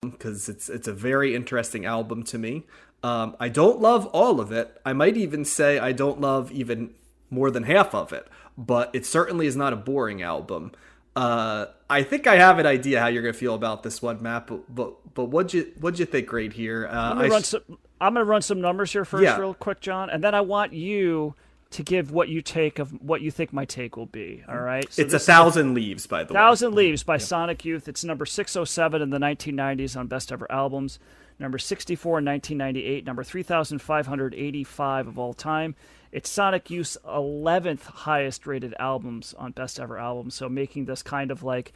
because it's a very interesting album to me. I don't love all of it. I might even say I don't love even more than half of it, but it certainly is not a boring album. I think I have an idea how you're gonna feel about this one, Matt. But what'd you think right here? I'm gonna run some numbers here first, Yeah. real quick, John, and then I want you to give what you think my take will be. All right, So it's 1,000 Leaves, by the way. Thousand Leaves by Sonic Youth. It's number 607 in the 1990s on Best Ever Albums, number 64 in 1998, number 3,585 of all time. It's Sonic Youth's 11th highest rated albums on Best Ever Albums, so making this kind of like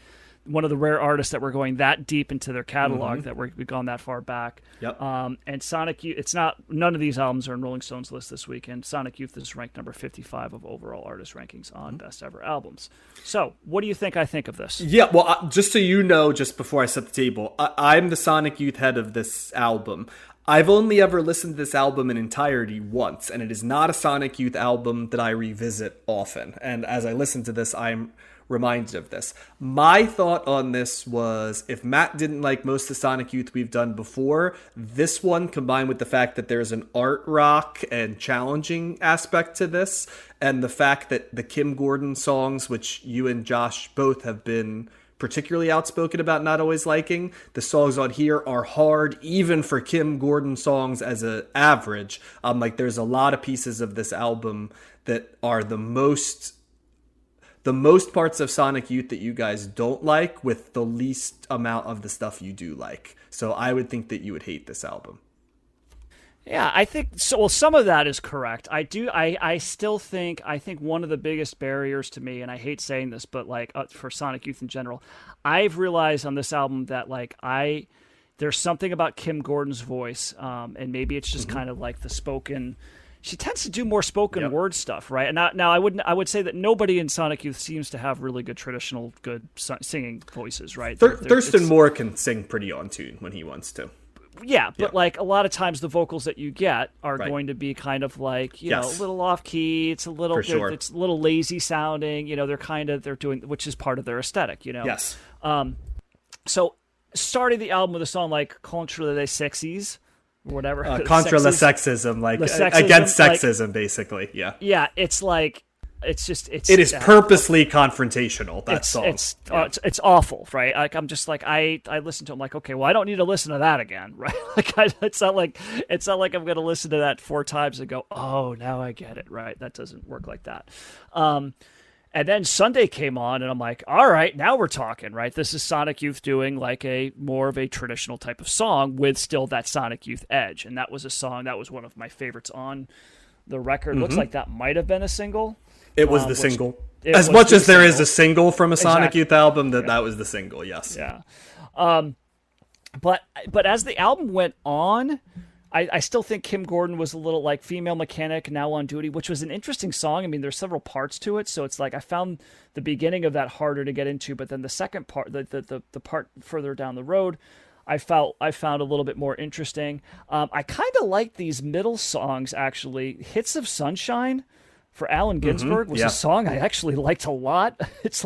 one of the rare artists that we're going that deep into their catalog, that we've gone that far back. Yep. And Sonic Youth, none of these albums are in Rolling Stone's list this week, and Sonic Youth is ranked number 55 of overall artist rankings on Best Ever Albums. So, what do you think I think of this? Yeah, well, just so you know, just before I set the table, I'm the Sonic Youth head of this album. I've only ever listened to this album in entirety once, and it is not a Sonic Youth album that I revisit often. And as I listen to this, I'm reminded of this. My thought on this was, if Matt didn't like most of the Sonic Youth we've done before, this one, combined with the fact that there's an art rock and challenging aspect to this, and the fact that the Kim Gordon songs, which you and Josh both have been particularly outspoken about not always liking, the songs on here are hard, even for Kim Gordon songs as an average. Like, there's a lot of pieces of this album that are the most parts of Sonic Youth that you guys don't like, with the least amount of the stuff you do like. So I would think that you would hate this album. Yeah, I think so. Well, some of that is correct. I still think one of the biggest barriers to me, and I hate saying this, but like for Sonic Youth in general, I've realized on this album that there's something about Kim Gordon's voice, and maybe it's just kind of like the spoken. She tends to do more spoken word stuff, right? And now I would say that nobody in Sonic Youth seems to have really good traditional good singing voices, right? Thurston Moore can sing pretty on tune when he wants to. Yeah, but like a lot of times the vocals that you get are going to be kind of like, you know, a little off key. It's a little, it's a little lazy sounding. You know, they're doing, which is part of their aesthetic. You know. Yes. So starting the album with a song like "Contre les Sexies," or whatever. Contra le sexism, against sexism, basically. Yeah. Yeah, it's like. It is purposely confrontational, that song. It's awful, right? Like, I'm just like, I listen to it, I'm like, okay, well, I don't need to listen to that again, right? It's not like I'm going to listen to that 4 times and go, oh, now I get it, right? That doesn't work like that. And then Sunday came on, and I'm like, all right, now we're talking, right? This is Sonic Youth doing like a more of a traditional type of song with still that Sonic Youth edge. And that was a song that was one of my favorites on the record. Looks like that might have been a single. It was the single. As much as there is a single from a Sonic Youth album, that was the single, yes. Yeah. But as the album went on, I still think Kim Gordon was a little like Female Mechanic, Now on Duty, which was an interesting song. I mean, there's several parts to it, so it's like I found the beginning of that harder to get into, but then the second part, the part further down the road, I found a little bit more interesting. I kind of like these middle songs, actually. Hits of Sunshine for Allen Ginsberg was a song I actually liked a lot. It's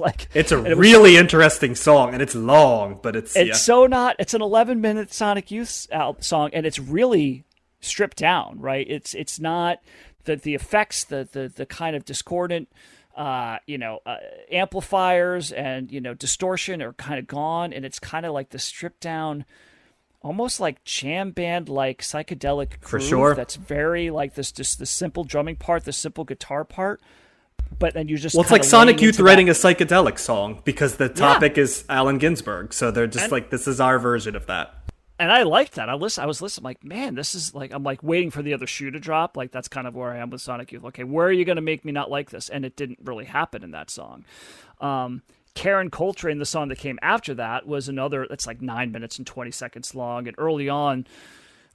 a really interesting song, and it's long, but it's an 11-minute Sonic Youth song, and it's really stripped down, right? It's not the effects, the kind of discordant amplifiers and distortion are kind of gone, and it's kind of like the stripped down, almost like jam band like psychedelic groove. For sure. That's very like this, just the simple drumming part, the simple guitar part, but then you just it's like Sonic Youth writing a psychedelic song because the topic is Allen Ginsberg, so they're just like, this is our version of that. And I liked that. I was listening, like, man, this is like, I'm like waiting for the other shoe to drop. Like, that's kind of where I am with Sonic Youth. Okay, where are you going to make me not like this? And it didn't really happen in that song. Karen Coltrane, the song that came after that, was another, that's like 9 minutes and 20 seconds long. And early on,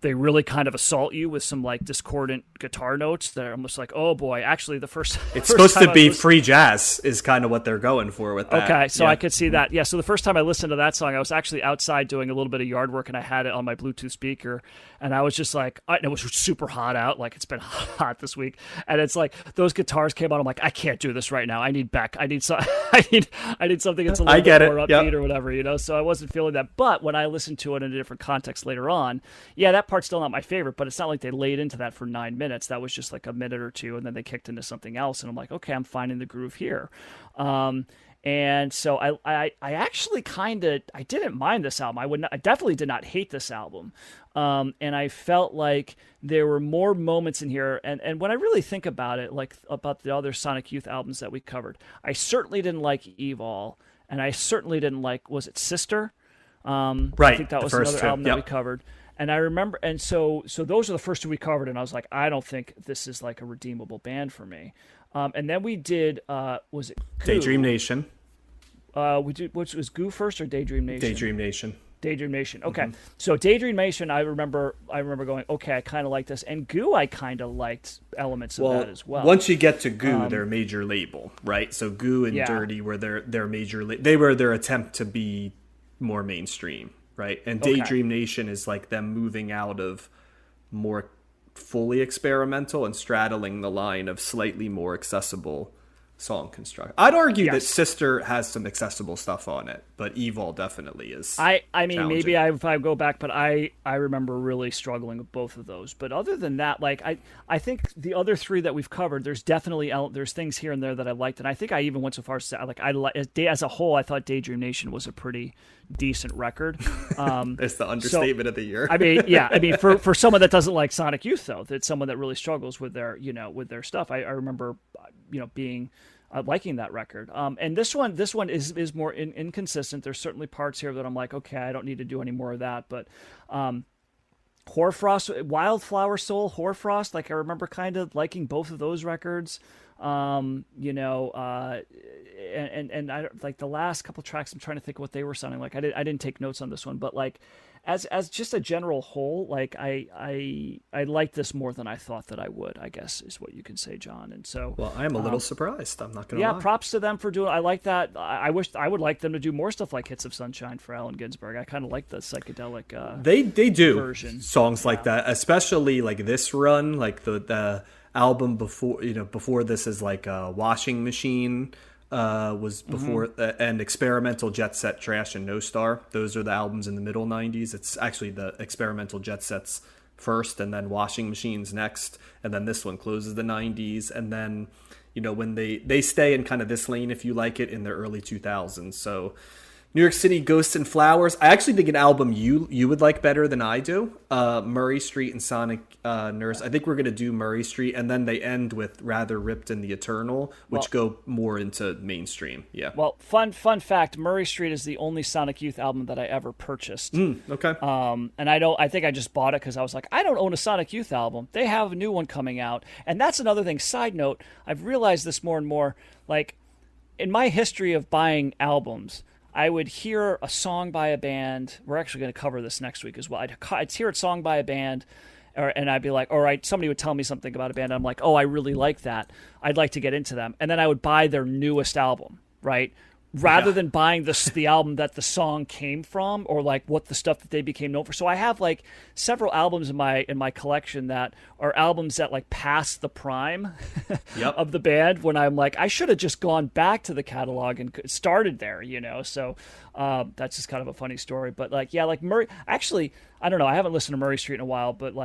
they really kind of assault you with some like discordant guitar notes that are almost like, oh boy, actually the first It's supposed to be free jazz is kind of what they're going for with that. Okay, so I could see that. Yeah, so the first time I listened to that song, I was actually outside doing a little bit of yard work, and I had it on my Bluetooth speaker, and I was just like, it was super hot out, like it's been hot this week, and it's like those guitars came on. I'm like, I can't do this right now. I need Beck. I need I need something that's a little bit more upbeat or whatever, So I wasn't feeling that. But when I listened to it in a different context later on, yeah, that part's still not my favorite, but it's not like they laid into that for 9 minutes. That was just like a minute or two, and then they kicked into something else, and I'm like, okay, I'm finding the groove here. And so I actually I didn't mind this album. I definitely did not hate this album. And I felt like there were more moments in here. And when I really think about it, like about the other Sonic Youth albums that we covered, I certainly didn't like EVOL, and I certainly didn't like, was it Sister? Right. I think that was another album that we covered. And I remember, and so those are the first two we covered, and I was like, I don't think this is like a redeemable band for me. And then we did, was it Goo? Daydream Nation? We did, which was Goo first or Daydream Nation? Daydream Nation. Daydream Nation. Okay, so Daydream Nation, I remember going, okay, I kind of like this, and Goo, I kind of liked elements of that as well. Once you get to Goo, their major label, right? So Goo and Dirty were their major. They were their attempt to be more mainstream. Right, and Daydream Nation is like them moving out of more fully experimental and straddling the line of slightly more accessible song construction. I'd argue that Sister has some accessible stuff on it, but EVOL definitely is. I mean, maybe if I go back, but I remember really struggling with both of those. But other than that, like I think the other three that we've covered, there's definitely there's things here and there that I liked, and I think I even went so far as to say, like as a whole, I thought Daydream Nation was a pretty decent record. It's the understatement of the year. I mean, for someone that doesn't like Sonic Youth, though, that's someone that really struggles with their stuff. I remember being liking that record. And this one is more inconsistent. There's certainly parts here that I'm like, okay, I don't need to do any more of that. But Hoarfrost, Wildflower Soul, Hoarfrost, like I remember kind of liking both of those records. And I like the last couple tracks, I'm trying to think of what they were sounding like. I didn't take notes on this one, but like as just a general whole, like I like this more than I thought that I would, I guess is what you can say, John. And so, well, I am a little surprised. I'm not going to lie. Props to them for doing. I like that. I wish I would like them to do more stuff like Hits of Sunshine for Allen Ginsberg. I kind of like the psychedelic. They do version. Songs like that, especially like this run, like the album before this is like a Washing Machine. Was before and Experimental, Jet Set, Trash, and No Star. Those are the albums in the middle 90s. It's actually the Experimental, Jet Sets first, and then Washing Machines next, and then this one closes the 90s. And then, when they stay in kind of this lane, if you like it, in the early 2000s. So New York City, Ghosts and Flowers. I actually think an album you would like better than I do. Murray Street and Sonic Nurse. I think we're going to do Murray Street, and then they end with Rather Ripped and The Eternal, which go more into mainstream. Yeah. Well, fun fact, Murray Street is the only Sonic Youth album that I ever purchased. Okay. And I think I just bought it because I was like, I don't own a Sonic Youth album. They have a new one coming out. And that's another thing. Side note, I've realized this more and more. Like, in my history of buying albums, I would hear a song by a band. We're actually going to cover this next week as well. I'd hear a song by a band, and I'd be like, all right, somebody would tell me something about a band. And I'm like, oh, I really like that. I'd like to get into them. And then I would buy their newest album, right? Rather than buying the album that the song came from, or like what the stuff that they became known for. So I have like several albums in my collection that are albums that like past the prime of the band, when I'm like, I should have just gone back to the catalog and started there, So that's just kind of a funny story. But like Murray, actually, I don't know. I haven't listened to Murray Street in a while, but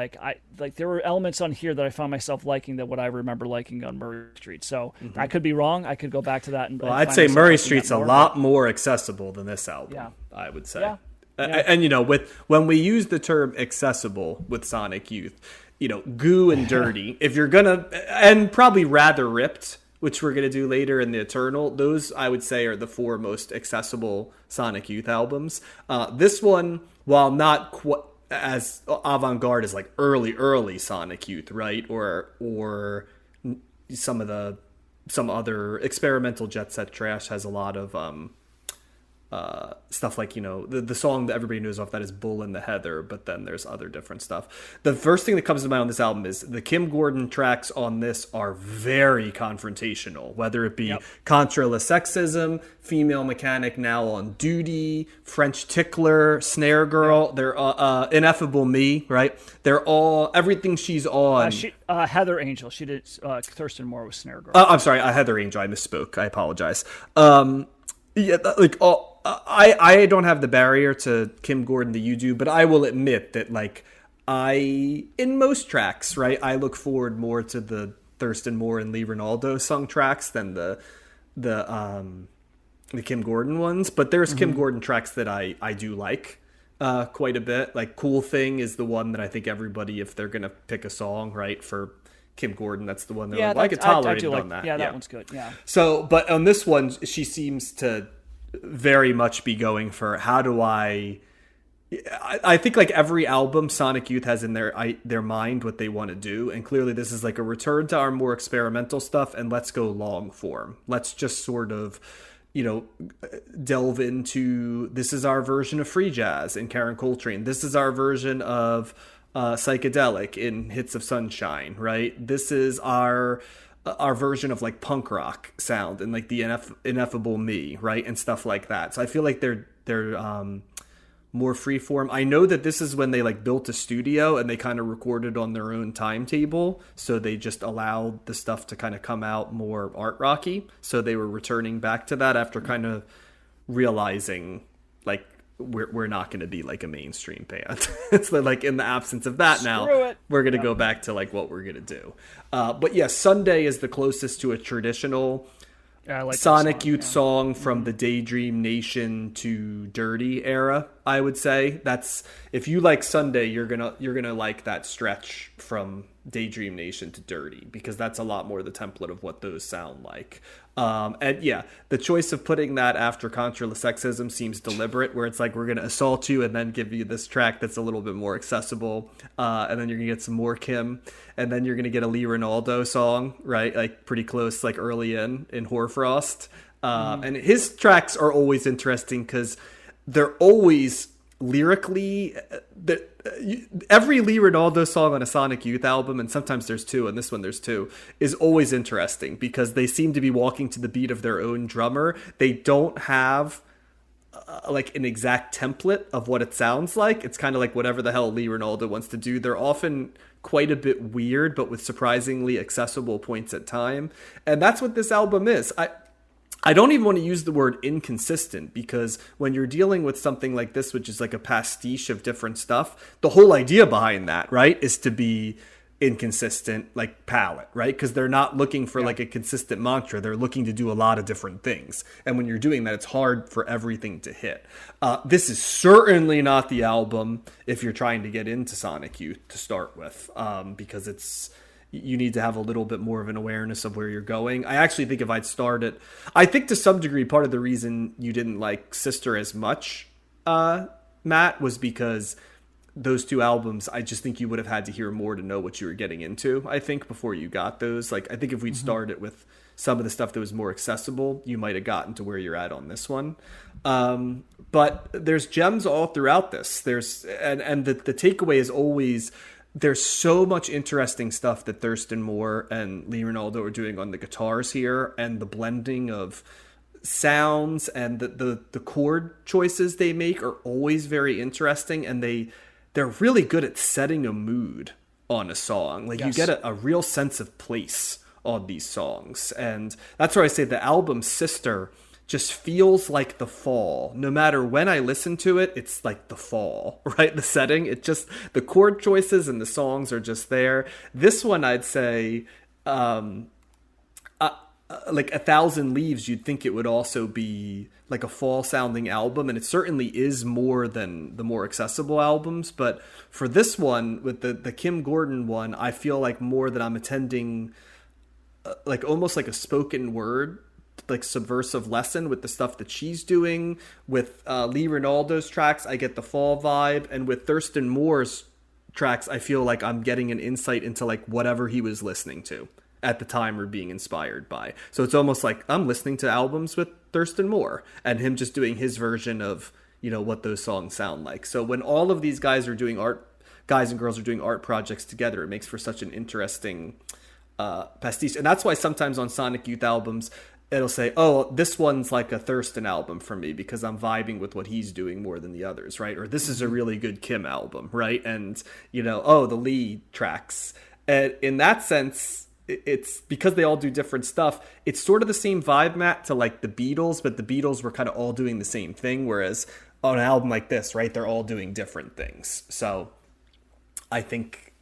there were elements on here that I found myself liking that what I remember liking on Murray Street. So I could be wrong. I could go back to that. Well, I'd say Murray Street's a lot more accessible than this album. I would say. And when we use the term accessible with Sonic Youth, Goo and Dirty, if you're gonna, and probably Rather Ripped, which we're gonna do later in the Eternal, those I would say are the four most accessible Sonic Youth albums. This one, while not quite as avant-garde as like early Sonic Youth, right, or some other Experimental, Jet Set, Trash has a lot of stuff like, the song that everybody knows off that is Bull in the Heather, but then there's other different stuff. The first thing that comes to mind on this album is the Kim Gordon tracks on this are very confrontational, whether it be Contra La Sexism, Female Mechanic, Now on Duty, French Tickler, Snare Girl, they're Ineffable Me, right? They're all, everything she's on. Heather Angel, she did Thurston Moore with Snare Girl. I'm sorry, Heather Angel, I misspoke, I apologize. I don't have the barrier to Kim Gordon that you do, but I will admit that, like, in most tracks, right, I look forward more to the Thurston Moore and Lee Ronaldo sung tracks than the Kim Gordon ones. But there's Kim Gordon tracks that I do like quite a bit. Like, Cool Thing is the one that I think everybody, if they're gonna pick a song, right, for Kim Gordon, that's the one that I could tolerate it on that. Yeah, that one's good. Yeah. So, but on this one, she seems to very much be going for how do I think like every album Sonic Youth has in their mind what they want to do, and clearly this is like a return to our more experimental stuff, and let's go long form. Let's just sort of delve into, this is our version of free jazz in Karen Coltrane, this is our version of psychedelic in Hits of Sunshine, right? This is our version of like punk rock sound and like the Ineffable Me, right, and stuff like that. So I feel like they're more freeform. I know that this is when they like built a studio and they kind of recorded on their own timetable, so they just allowed the stuff to kind of come out more art rocky. So they were returning back to that after kind of realizing like we're not going to be like a mainstream band. It's like, in the absence of that, we're going to go back to like what we're going to do. But yeah, Sunday is the closest to a traditional Sonic Youth song from the Daydream Nation to Dirty era, I would say. That's, if you like Sunday, you're gonna like that stretch from Daydream Nation to Dirty, because that's a lot more the template of what those sound like. And yeah, the choice of putting that after Contra La Sexism seems deliberate, where it's like, we're gonna assault you and then give you this track that's a little bit more accessible, and then you're gonna get some more Kim, and then you're gonna get a Lee Ronaldo song, right? Like pretty close, like early in Hoarfrost. And his tracks are always interesting because they're always lyrically, every Lee Ronaldo song on a Sonic Youth album, and sometimes there's two, and this one there's two, is always interesting because they seem to be walking to the beat of their own drummer. They don't have like an exact template of what it sounds like. It's kind of like whatever the hell Lee Ronaldo wants to do. They're often quite a bit weird, but with surprisingly accessible points at time. And that's what this album is. I don't even want to use the word inconsistent, because when you're dealing with something like this, which is like a pastiche of different stuff, the whole idea behind that, right, is to be inconsistent, like palette, right? Because they're not looking for like a consistent mantra. They're looking to do a lot of different things. And when you're doing that, it's hard for everything to hit. This is certainly not the album if you're trying to get into Sonic Youth to start with, because you need to have a little bit more of an awareness of where you're going. I actually think if I'd started, I think to some degree, part of the reason you didn't like Sister as much, Matt, was because those two albums, I just think you would have had to hear more to know what you were getting into, I think, before you got those. Like, I think if we'd started with some of the stuff that was more accessible, you might have gotten to where you're at on this one. But there's gems all throughout this. And the takeaway is always, there's so much interesting stuff that Thurston Moore and Lee Ronaldo are doing on the guitars here, and the blending of sounds and the chord choices they make are always very interesting, and they're really good at setting a mood on a song. Like, you get a real sense of place on these songs, and that's where I say the album Sister just feels like the fall. No matter when I listen to it, it's like the fall, right? The setting, the chord choices and the songs are just there. This one, I'd say, like 1,000 Leaves, you'd think it would also be like a fall sounding album, and it certainly is more than the more accessible albums. But for this one, with the Kim Gordon one, I feel like more that I'm attending like almost like a spoken word, like subversive lesson with the stuff that she's doing. With Lee Ronaldo's tracks, I get the fall vibe, and with Thurston Moore's tracks, I feel like I'm getting an insight into like whatever he was listening to at the time or being inspired by. So it's almost like I'm listening to albums with Thurston Moore and him just doing his version of, what those songs sound like. So when all of these guys and girls are doing art projects together, it makes for such an interesting pastiche. And that's why sometimes on Sonic Youth albums, it'll say, oh, this one's like a Thurston album for me because I'm vibing with what he's doing more than the others, right? Or this is a really good Kim album, right? And, the lead tracks. And in that sense, it's because they all do different stuff. It's sort of the same vibe, Matt, to like the Beatles, but the Beatles were kind of all doing the same thing. Whereas on an album like this, right, they're all doing different things. So I think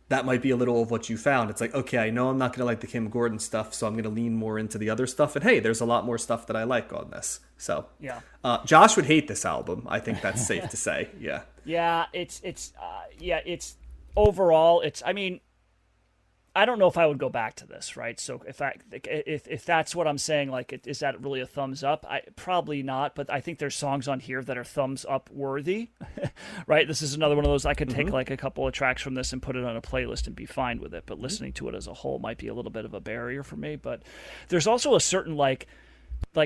that might be a little of what you found. It's like, okay, I know I'm not going to like the Kim Gordon stuff, so I'm going to lean more into the other stuff. And hey, there's a lot more stuff that I like on this. So yeah, Josh would hate this album. I think that's safe to say. Yeah. Yeah, it's overall, I mean, I don't know if I would go back to this, right? So if that's what I'm saying, like, is that really a thumbs up? Probably not, but I think there's songs on here that are thumbs up worthy, right? This is another one of those I could take like a couple of tracks from this and put it on a playlist and be fine with it, but listening to it as a whole might be a little bit of a barrier for me. But there's also a certain like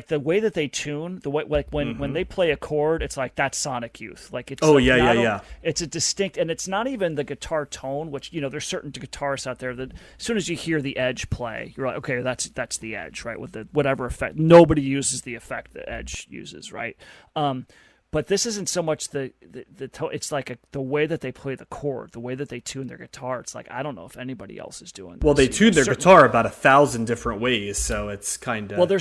the way that they tune, the way like when they play a chord, it's like that's Sonic Youth. Like it's it's a distinct, and it's not even the guitar tone, which there's certain guitarists out there that as soon as you hear the Edge play, you're like, okay, that's the Edge, right? With the whatever effect, nobody uses the effect that Edge uses, right? But this isn't so much the it's like the way that they play the chord, the way that they tune their guitar. It's like, I don't know if anybody else is doing this. Well, they tune their guitar about 1,000 different ways, so it's kind of... Well,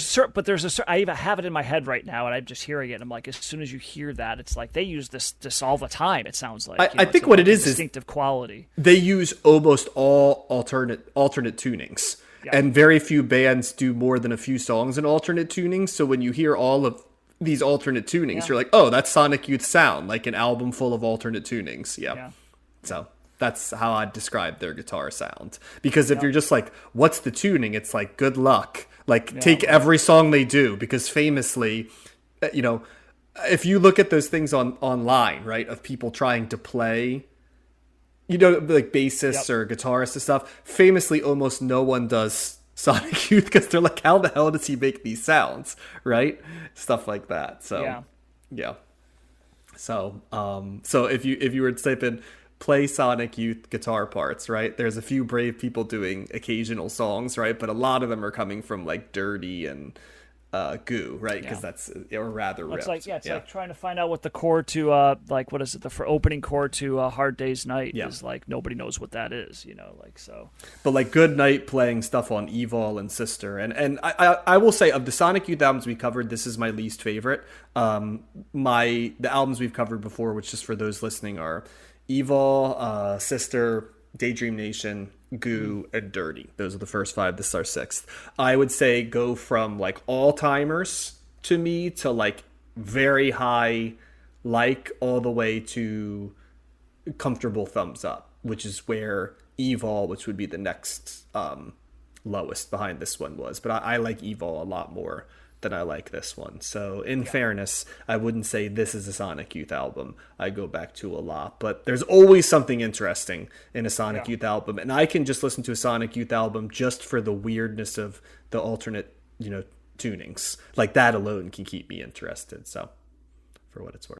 I even have it in my head right now, and I'm just hearing it, and I'm like, as soon as you hear that, it's like they use this all the time, it sounds like. I think what it is distinctive quality. They use almost all alternate tunings, and very few bands do more than a few songs in alternate tunings, so when you hear all of these alternate tunings, you're like, oh, that's Sonic Youth sound, like an album full of alternate tunings. Yeah. So that's how I'd describe their guitar sound. Because if you're just like, what's the tuning? It's like, good luck. Like, take every song they do. Because famously, if you look at those things online, right, of people trying to play, like bassists or guitarists and stuff, famously almost no one does Sonic Youth because they're like, how the hell does he make these sounds, right? Stuff like that. So yeah. So if you were to type in play Sonic Youth guitar parts, right, there's a few brave people doing occasional songs, right, but a lot of them are coming from like Dirty and Goo, right? Because that's or rather ripped. It's like trying to find out what the chord to like what is it the opening chord to Hard Day's Night is like. Nobody knows what that is, like so. But like Good Night playing stuff on EVOL and Sister, and I will say of the Sonic Youth albums we covered, this is my least favorite. The albums we've covered before, which just for those listening are EVOL, Sister, Daydream Nation, Goo, and Dirty. Those are the first 5. This is our 6th. I would say go from like all-timers to me to like very high like all the way to comfortable thumbs up, which is where EVOL, which would be the next lowest behind this one was. But I like EVOL a lot more than I like this one. So in fairness, I wouldn't say this is a Sonic Youth album I go back to a lot, but there's always something interesting in a Sonic Youth album. And I can just listen to a Sonic Youth album just for the weirdness of the alternate, tunings. Like that alone can keep me interested. So for what it's worth.